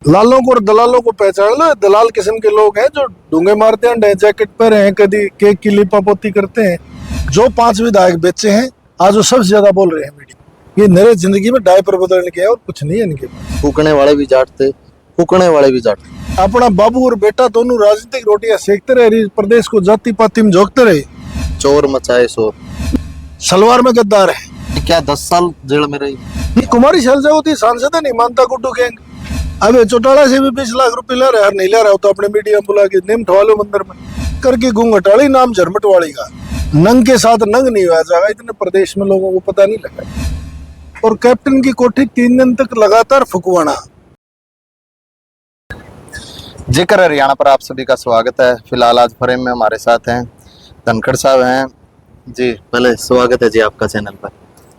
लालों को और दलालों को पहचान लो। दलाल किस्म के लोग हैं जो डूंगे मारते हैं, डे जैकेट पहने हैं, कभी केक की लिपापोती करते हैं। जो 5 विधायक बेचे हैं आज वो सबसे ज्यादा बोल रहे हैं मीडिया। ये नरे जिंदगी में डायपर बदलने के है और कुछ नहीं है इनके पास। फूकने वाले भी जाट थे, फूकने वाले भी जाट थे। अपना बाबू और बेटा दोनों राजनीतिक रोटियां सेकते रहे, प्रदेश को जाति पाति में झोंकते रहे। चोर मचाए शोर। सलवार में गद्दार है। क्या 10 साल जेल में रही? कुमारी शैलजा थी सांसद है, नहीं मानता गुड्डू गैंग। अब चौटाला से भी 20 लाख रुपए ले रहा है, नहीं ले रहा हो तो अपने मीडिया में बुला के नेम ठवा लो मंदिर में करके। घूंघटाली नाम झरमटवाड़ी का, नंग के साथ नंग नहीं हुआ जाएगा, इतने प्रदेश में लोगों को पता नहीं लगा। और कैप्टन की कोठी 3 दिन तक लगातार फुकवाना। जिक्र हरियाणा पर आप सभी का स्वागत है। फिलहाल आज फ्रेम में हमारे साथ हैं धनखड़ साहब हैं जी। पहले स्वागत है जी आपका चैनल पर।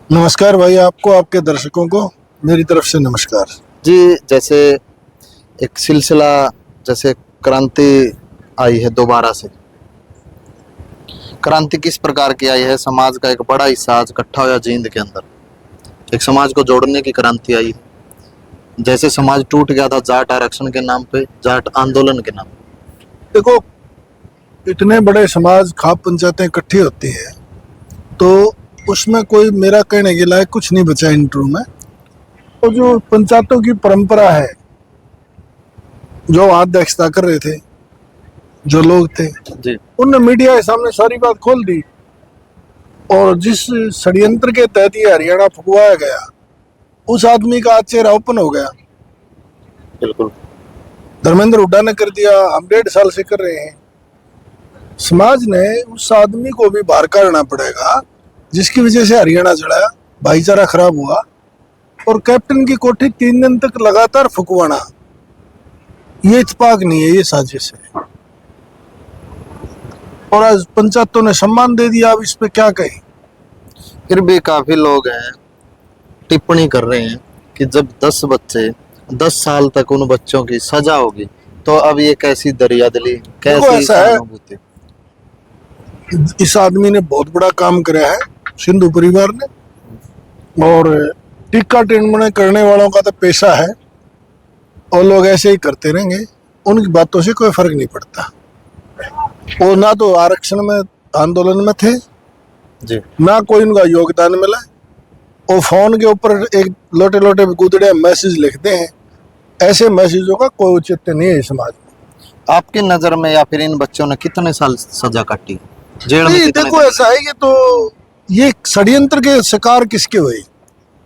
नमस्कार भाई, आपको आपके दर्शकों को मेरी तरफ से नमस्कार जी। जैसे एक सिलसिला, जैसे क्रांति आई है दोबारा से, क्रांति किस प्रकार की आई है? समाज का एक बड़ा हिस्सा आज इकट्ठा हुआ जींद के अंदर, एक समाज को जोड़ने की क्रांति आई है। जैसे समाज टूट गया था जाट आरक्षण के नाम पे, जाट आंदोलन के नाम पे। देखो, इतने बड़े समाज खाप पंचायतें इकट्ठी होती है तो उसमें कोई मेरा कहने के लायक कुछ नहीं बचा इंटरव्यू में। तो जो पंचायतों की परंपरा है, जो अध्यक्षता कर रहे थे जो लोग थे जी, उनने मीडिया के सामने सारी बात खोल दी। और जिस षड्यंत्र के तहत ये हरियाणा फुकवाया गया, उस आदमी का आज चेहरा ओपन हो गया। बिल्कुल धर्मेंद्र हुड्डा ने कर दिया, हम 1.5 साल से कर रहे हैं। समाज ने उस आदमी को भी बाहर काटना पड़ेगा जिसकी वजह से हरियाणा जड़ा, भाईचारा खराब हुआ। और कैप्टन की कोठी 3 दिन तक लगातार फुकवाना, ये इत्तेफाक नहीं है, ये साजिश है। और आज पंचायतों ने सम्मान दे दिया, अब इस पे क्या कहें। फिर भी काफी लोग हैं टिप्पणी कर रहे हैं कि जब 10 बच्चे 10 साल तक उन बच्चों की सजा होगी तो अब ये कैसी दरियादिली, कैसी सहानुभूति। इस आदमी ने बहुत बड़ा काम कराया है सिंधु परिवार ने, और टिक्का टिप्पणी करने वालों का तो पेशा है और लोग ऐसे ही करते रहेंगे। उनकी बातों से कोई फर्क नहीं पड़ता। वो ना तो आरक्षण में आंदोलन में थे जी, ना कोई उनका योगदान मिला। वो फोन के ऊपर एक लोटे लोटे गुदड़े मैसेज लिखते हैं। ऐसे मैसेजों का कोई औचित्य नहीं है समाज में। आपकी नजर में या फिर इन बच्चों ने कितने साल सजा काटी जेल में? देखो ऐसा है कि तो ये षड्यंत्र के शिकार किसके हुए?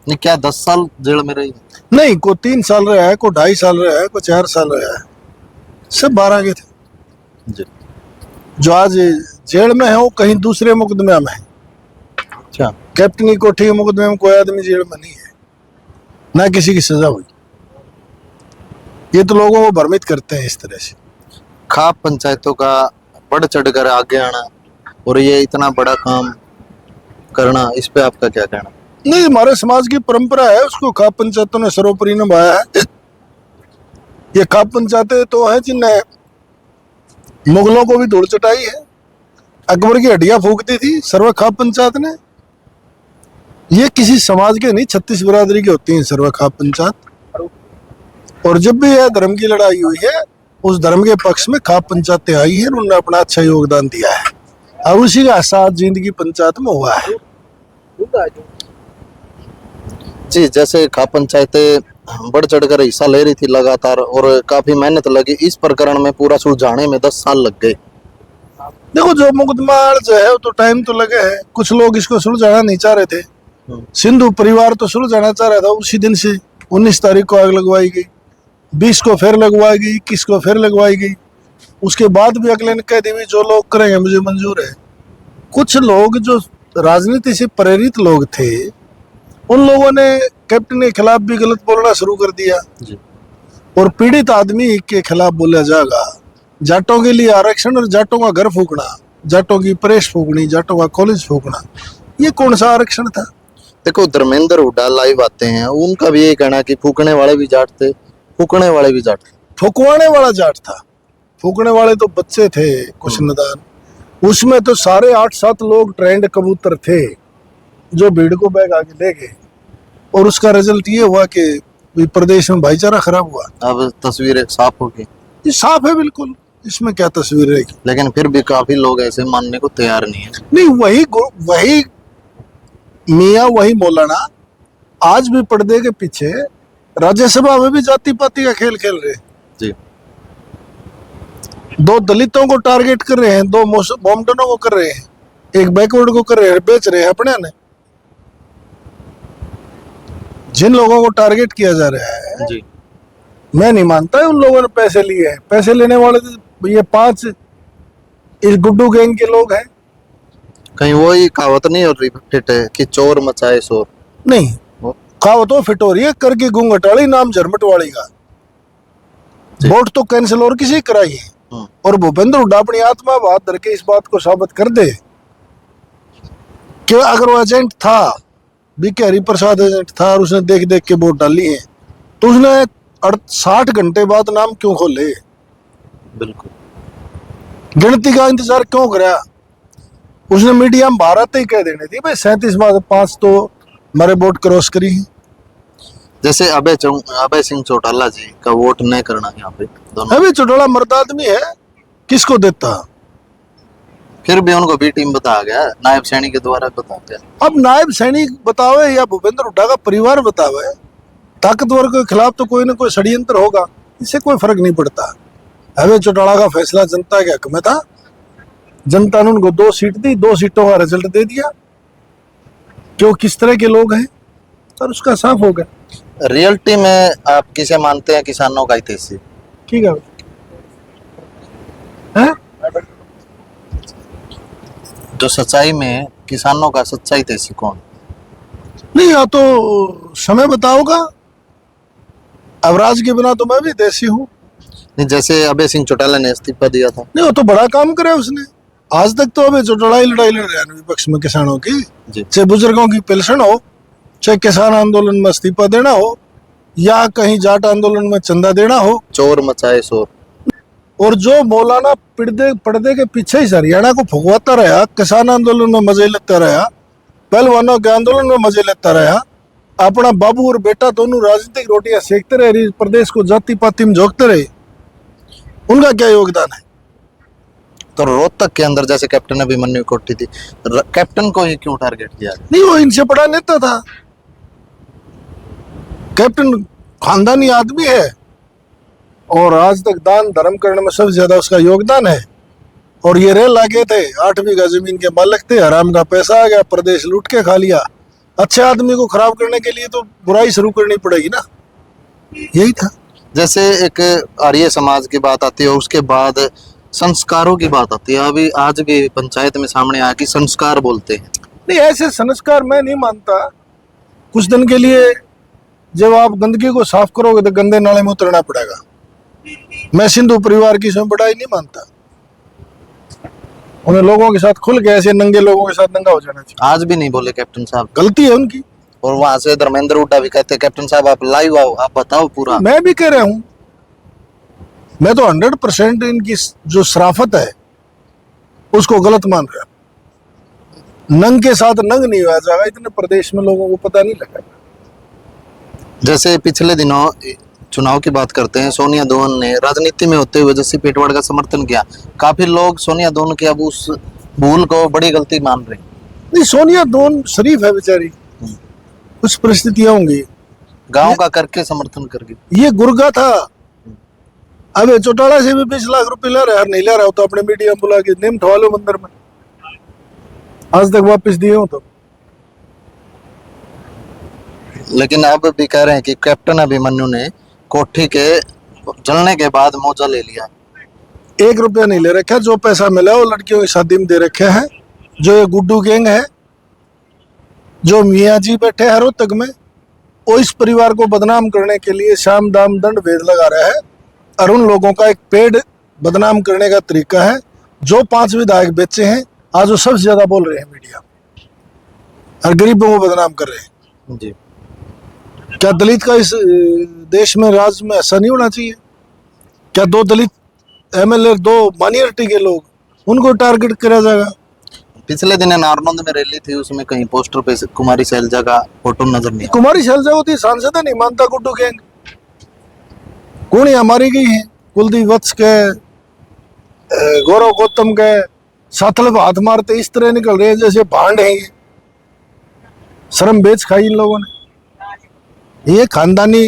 नहीं, क्या 10 साल जेल में रही? नहीं, को 3 साल रहा है, को 2.5 साल रहा है, को 4 साल रहा है, सब 12 के थे जी। जो आज जेल में है वो कहीं दूसरे मुकदमे में है। अच्छा, कैप्टन की कोठी के मुकदमे में कोई आदमी जेल में नहीं है, ना किसी की सजा हुई। ये तो लोगों को भ्रमित करते हैं इस तरह से। खाप पंचायतों का बढ़ चढ़कर आगे आना और ये इतना बड़ा काम करना, इस पे आपका क्या कहना? नहीं, हमारे समाज की परंपरा है, उसको खाप पंचायतों ने सर्वोपरि निभाया है। ये खाप पंचायतें तो है जिनने मुगलों को भी धूल चटाई है। अकबर की हड्डियां फूकती थी सर्व खाप पंचायत ने। ये किसी समाज के नहीं, 36 बिरादरी की होती है सर्व खाप पंचायत। और जब भी यह धर्म की लड़ाई हुई है, उस धर्म के पक्ष में खाप पंचायतें आई है, उन्होंने अपना अच्छा योगदान दिया है। और उसी का एहसास जिंदगी पंचायत में हुआ है। जी, जैसे खाप पंचायतें बढ़ चढ़कर हिस्सा ले रही थी लगातार और काफी मेहनत लगी इस प्रकरण में, पूरा सुलझाने में 10 साल लग गए। देखो, जो मुकदमा जो है तो टाइम तो लगे है। कुछ लोग इसको सुलझाना नहीं चाह रहे थे। सिंधु परिवार तो सुलझाना चाह रहा था। उसी दिन से 19 तारीख को आग लगवाई गई, 20 को फिर लगवाई गई, 21 को फिर लगवाई गई। उसके बाद भी अगले ने कह दी जो लोग करेंगे मुझे मंजूर है। कुछ लोग जो राजनीति से प्रेरित लोग थे, उन लोगों ने कैप्टन के खिलाफ भी गलत बोलना शुरू कर दिया जी। और पीड़ित आदमी के खिलाफ बोला जाएगा। जाटों के लिए आरक्षण और जाटों का घर फूकना, जाटों की प्रेस फूकनी, जाटों का कॉलेज फूकना, ये कौन सा आरक्षण था? देखो, धर्मेंद्र हुड्डा लाइव आते हैं, उनका भी यही कहना कि फूकने वाले भी जाट थे, फूकने वाले भी जाट थे। फुकवाने वाला जाट था, फूकने वाले तो बच्चे थे कुछ नदान। उसमें तो सारे 8-7 लोग ट्रेंड कबूतर थे जो भीड़ को बैग आगे ले गए। और उसका रिजल्ट ये हुआ कि भी प्रदेश में भाईचारा खराब हुआ। अब तस्वीर एक साफ होगी, ये साफ है बिल्कुल, इसमें क्या तस्वीर रहेगी। लेकिन फिर भी काफी लोग ऐसे मानने को तैयार नहीं है। नहीं, वही मियाँ वही मौलाना आज भी पर्दे के पीछे राज्यसभा में भी जाति पाति का खेल खेल रहे हैं। जी, दो दलितों को टारगेट कर रहे हैं, दो मोमडनों को कर रहे हैं, एक बैकवर्ड को कर रहे हैं, बेच रहे हैं अपने ने। जिन लोगों को टारगेट किया जा रहा है, जी, मैं नहीं मानता है उन लोगों ने पैसे लिए हैं। पैसे लेने वाले तो ये 5 इस गुड्डू गैंग के लोग हैं। कहीं वही कहावत नहीं हो रही फिट है कि चोर मचाए शोर। नहीं, कहावत तो फिट हो रही है, करके घूंघटाड़ी नाम झरमटवाड़ी का। जी। वोट तो कैंसिल और किसी कराई है, और भूपेंद्र हुड्डा अपनी आत्मा बात धर के इस बात को साबित कर दे कि अगर वो एजेंट था, बीके हरिप्रसाद एजेंट था और उसने देख देख के वोट डाली है, तो उसने 60 घंटे बाद नाम क्यों खोले, बिल्कुल, गिनती का इंतजार क्यों कराया। उसने मीडिया में भारत ही कह देने थी भाई 37/5 तो हमारे वोट क्रॉस करी है। जैसे अभय सिंह चौटाला जी का वोट नहीं करना यहाँ पे दोनों, अभी चौटाला मर्द आदमी है, किसको देता। फिर भी उनको बी टीम बताया गया, नायब सैनी के द्वारा बताया गया। अब नायब सैनिक बतावे या भूपेंद्र हुड्डा का परिवार बतावे, ताकतवर के खिलाफ तो कोई ना कोई षड्यंत्र होगा, इससे कोई फर्क नहीं पड़ता। अभय चौटाला का फैसला जनता के हक में था, जनता ने उनको 2 सीट दी, 2 सीटों का रिजल्ट दे दिया कि वो किस तरह के लोग हैं, और उसका साफ हो गया। रियलिटी में आप किसे मानते हैं, किसानों का हितैषी? ठीक है, हैं? जो सच्चाई में किसानों का सच्चा हितैषी कौन? नहीं, या तो समय बताओगा। अब राज के बिना तो मैं भी देसी हूँ। नहीं, जैसे अभय सिंह चौटाला ने इस्तीफा दिया था। नहीं, वो तो बड़ा काम करे उसने। आज तक तो अभी चौटाला ही लड़ाई लड़ रहा है विपक्ष में किसानों की, जी, चाहे बुजुर्गों की पेंशन हो, चाहे किसान आंदोलन में इस्तीफा देना हो, या कहीं जाट आंदोलन में चंदा देना हो। चोर मचाए शोर। और जो मौलाना पर्दे के पीछे ही हरियाणा को फुकवाता रहा, किसान आंदोलन में मजे लेता रहा, पहलवानों के आंदोलन में मजे लेता रहा, अपना बाबू और बेटा दोनों राजनीतिक रोटियां सेकते रहे, प्रदेश को जाति पाति में झोंकते रहे, उनका क्या योगदान है। तो रोहतक के अंदर जैसे कैप्टन अभिमन्यु कोठी थी, कैप्टन को ही क्यों टारगेट किया? नहीं, वो इनसे बड़ा नेता था, कैप्टन खानदानी आदमी है, और आज तक दान धर्म करने में सबसे ज्यादा उसका योगदान है। और ये रेल आगे थे, 8 बीघा जमीन के मालिक थे, हराम का पैसा आ गया, प्रदेश लूट के खा लिया। अच्छे आदमी को खराब करने के लिए तो बुराई शुरू करनी पड़ेगी ना, यही था। जैसे एक आर्य समाज की बात आती है, उसके बाद संस्कारों की बात आती है। अभी आज भी पंचायत में सामने आया कि संस्कार बोलते हैं। नहीं, ऐसे संस्कार मैं नहीं मानता। कुछ दिन के लिए जब आप गंदगी को साफ करोगे तो गंदे नाले में उतरना पड़ेगा। मैं सिंधु परिवार की इसमें बड़ाई नहीं मानता, उन्हें लोगों के साथ खुल के ऐसे नंगे लोगों के साथ नंगा हो जाना चाहिए। आज भी नहीं बोले कैप्टन साहब, गलती है उनकी। और वहां से धर्मेंद्र हुड्डा भी कहते हैं कैप्टन साहब आप लाइव आओ, आप बताओ पूरा। मैं भी कह रहा हूं, मैं तो 100% इनकी जो शराफत है उसको गलत मान रहा। नंग के साथ नंग नहीं हुआ जाएगा, इतने प्रदेश में लोगों को पता नहीं लगा। जैसे पिछले दिनों चुनाव की बात करते हैं, सोनिया दोहन ने राजनीति में होते हुए जस्सी पेटवाड़ का समर्थन किया। काफी लोग सोनिया दोहन की अब उस भूल को बड़ी गलती मान रहे हैं। नहीं, सोनिया दोहन शरीफ है बेचारी, कुछ परिस्थितियां होंगी, गांव का करके समर्थन करके। ये गुर्गा था। अब चौटाला से भी 20 लाख रुपए ले रहा है, नहीं ले रहा हो तो अपने मीडिया में बुला के नेम ठवा लो मंदिर में, आज तक वापस दिए हो तो। लेकिन अब भी कह रहे हैं कि कैप्टन अभिमन्यु ने कोठी के जलने के बाद मौजा ले लिया। 1 रुपया नहीं ले रखा, जो पैसा मिला वो लड़कियों की शादी में दे रखे हैं। जो ये गुड्डू गैंग है, जो मियाँ जी बैठे हैं रोहतक में, वो इस परिवार को बदनाम करने के लिए शाम दाम दंड भेद लगा रहा है, और उन लोगों का एक पेड बदनाम करने का तरीका है। जो 5 विधायक बेचे हैं, आज वो सबसे ज्यादा बोल रहे हैं मीडिया, और गरीबों को बदनाम कर रहे हैं। जी, क्या दलित का इस देश में राज्य में ऐसा नहीं होना चाहिए? क्या 2 दलित एमएलए, 2 माइनॉरिटी के लोग, उनको टारगेट करा जाएगा? पिछले दिन नारनौंद में रैली थी, उसमें कहीं पोस्टर पे कुमारी शैलजा का फोटो नजर नहीं आया। कुमारी शैलजा होती सांसद है, नहीं मानता गुड्डू गैंग। कूणियां मारी गई है, कुलदीप वत्स के, गौरव गौतम के, साथल पे हाथ मारते इस तरह निकल रहे हैं जैसे भांड है ये। शर्म बेच खाई इन लोगों ने। ये खानदानी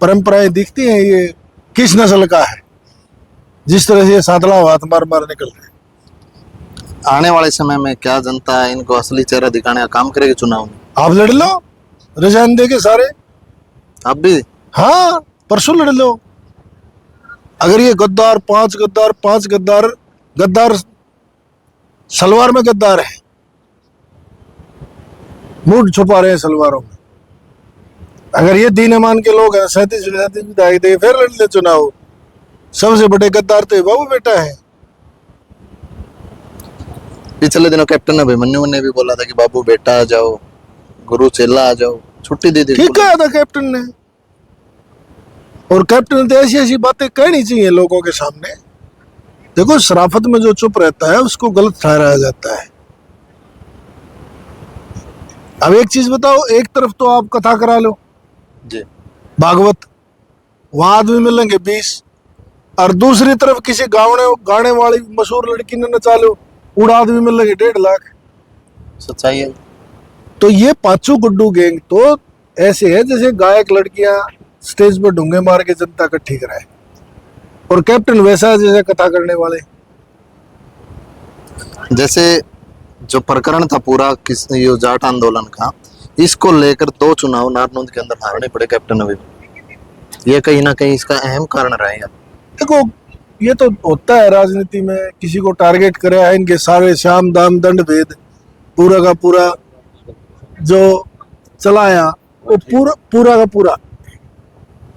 परंपराएं दिखती हैं, ये किस नस्ल का है जिस तरह से ये साथला हाथ मार मार निकल रहे हैं। आने वाले समय में क्या जनता इनको असली चेहरा दिखाने का काम करेगी चुनाव में? आप लड़ लो, रिजाइन दे के सारे। अब भी हाँ, परसों लड़ लो। अगर ये गद्दार पांच गद्दार गद्दार सलवार में गद्दार है, मूड छुपा रहे हैं सलवारों में, अगर ये दीन ईमान के लोग हैं, 37 विधायक दे फिर लड़ ले चुनाव। सबसे बड़े गद्दार तो ये बाबू बेटा है। पिछले दिनों कैप्टन अभिमन्यु ने भी बोला था कि बाबू बेटा आ जाओ, गुरु चेला आ जाओ, छुट्टी दे दी। ठीक कहा था कैप्टन ने, और कैप्टन ने तो ऐसी ऐसी बातें कहनी चाहिए लोगों के सामने। देखो, शराफत में जो चुप रहता है उसको गलत ठहराया जाता है। अब एक चीज बताओ, एक तरफ तो आप कथा करा लो जी, भागवत, वहां आदमी मिलेंगे 20, और दूसरी तरफ किसी गाने वाली मशहूर लड़की ने नचा लो, उड़ा आदमी मिलेंगे 1.5 लाख। सच्चाई है। तो ये पांचों गुड्डू गैंग तो ऐसे है जैसे गायक लड़कियां स्टेज पर ढूंगे मार के जनता इकट्ठी कराए, और कैप्टन वैसा है जैसे कथा करने वाले। जैसे जो प्रकरण था पूरा किस ये जाट आंदोलन का, इसको लेकर 2 चुनाव नारनौंद के अंदर हारने पड़े कैप्टन अभिमन्यु। ये कहीं ना कहीं इसका अहम कारण रहा है। देखो, ये तो होता है राजनीति में, किसी को टारगेट करे है, इनके सारे श्याम दाम दंड भेद पूरा का पूरा जो चलाया, वो पूरा का पूरा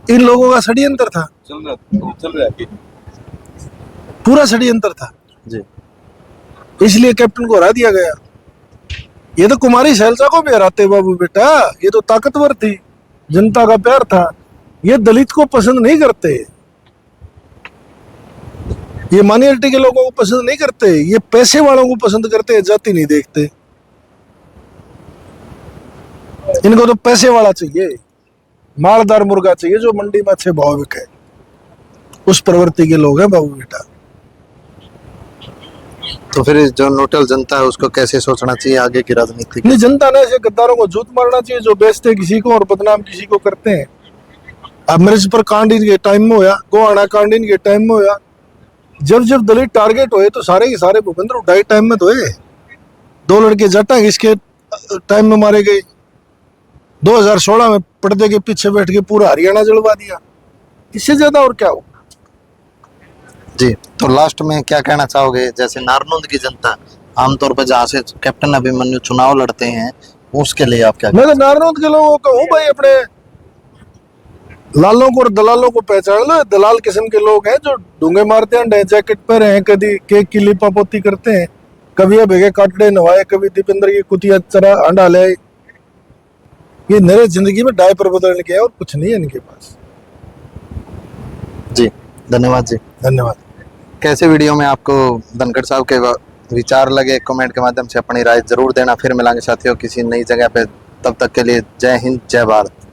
इन लोगों का षड्यंत्र था, चल रहा है। पूरा षड्यंत्र था। जी, इसलिए कैप्टन को हरा दिया गया। ये तो कुमारी शैलजा को भी हराते बाबू बेटा, ये तो ताकतवर थी, जनता का प्यार था। ये दलित को पसंद नहीं करते, ये माइनॉरिटी के लोगों को पसंद नहीं करते, ये पैसे वालों को पसंद करते हैं, जाति नहीं देखते। इनको तो पैसे वाला चाहिए, मालदार मुर्गा चाहिए जो मंडी में अच्छे भाव बिके। उस प्रवृत्ति के लोग हैं बाबू बेटा। तो फिर जो न्यूट्रल जनता है उसको कैसे सोचना चाहिए आगे की राजनीति की? नहीं, जनता ने ऐसे गद्दारों को जूत मारना चाहिए जो बेचते किसी को और बदनाम किसी को करते हैं। अब मिर्च पर कांड इनके टाइम में होया, गोहाना कांड इनके टाइम में होया। जब जब दलित टारगेट हुए तो सारे के सारे भूपेंद्र उठाई टाइम में तो हुए। 2 लड़के जटा इसके टाइम में मारे गए। 2016 में पर्दे के पीछे बैठ के पूरा हरियाणा जलवा दिया। इससे ज्यादा और क्या होगा? जी, तो लास्ट में क्या कहना चाहोगे? जैसे नारनौंद की जनता आमतौर पर जहाँ से कैप्टन अभिमन्यु चुनाव लड़ते हैं, उसके लिए आप क्या? मैं तो नारनौंद के लोगों को कहूँ भाई, अपने लालों को और दलालों को पहचान लो। दलाल किस्म के लोग हैं जो डूंगे मारते हैं, जैकेट पहने हैं, कभी केक की लिपापोती करते हैं, कभी अब भेगे काटड़े नवाए, कभी दीपेंद्र की कुतिया चरा अंडा ले। ये नरे जिंदगी में डायपर बदलने के और कुछ नहीं है इनके पास। जी, धन्यवाद जी। धन्यवाद। कैसे वीडियो में आपको धनखड़ साहब के विचार लगे, कमेंट के माध्यम से अपनी राय जरूर देना। फिर मिलांगे साथियों किसी नई जगह पे, तब तक के लिए जय हिंद, जय भारत।